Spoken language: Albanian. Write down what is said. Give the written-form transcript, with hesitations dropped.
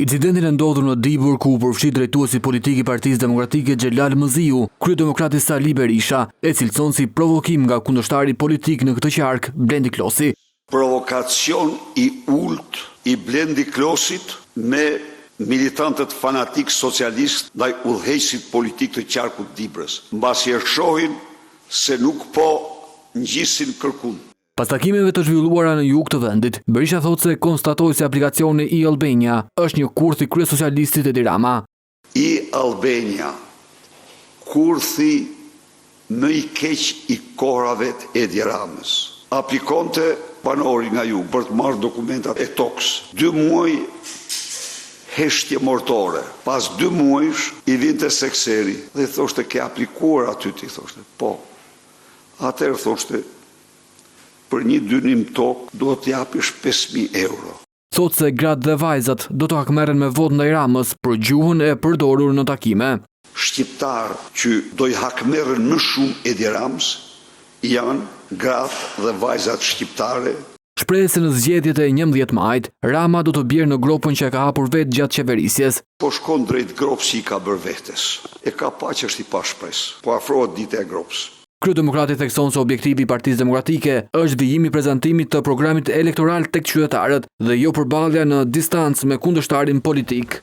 Incidentin e ndodhur në Dibër, ku u përfshi drejtuesi politik i Partisë Demokratike Xhelal Mëziu, kryedemokrati Sali Berisha, e cilëson si provokim nga kundërshtari politik në këtë qark, Blendi Klosi. Provokacion i ulët i Blendi Klosit me militantët fanatik socialist ndaj udhëheqësit politik të qarkut Dibrës, mbasi e shohin se nuk po ngjisin kërkun. Pas takimeve të zhvilluara në jug të vendit, Berisha thotë se konstatoi se aplikacioni i Albania është një kurth i kryesocialistit Edi Rama. I Albania, kurthi më i keq i kohrave të Edi Ramës, aplikonte banori nga jug për të marrë dokumentat e tokës. 2 muaj heshtje mortore. Pas 2 muajsh i vinte sekseri dhe i thoshte ke aplikuar aty, ti thoshte. Po. Atëherë thoshte për një dynim tokë do të japish 5.000 euro. Thotë se gratë dhe vajzat do të hakmerren me votë ndaj Ramës për gjuhën e përdorur në takime. Shqiptarë që do i hakmerren më shumë Edi Ramës janë gratë dhe vajzat shqiptare. Shpreh se në zgjedhjet e 11 majit, Rama do të bjerë në gropën që e ka hapur vetë gjatë qeverisjes. Po shkon drejt gropës që i ka bërë vetes. E ka pa që është i pashpres. Po afrohet dita e gropës. Kryedemokrati thekson se objektivi i Partisë Demokratike është vijimi i prezantimit të programit elektoral tek qytetarët dhe jo përballja në distancë me kundërshtarin politik.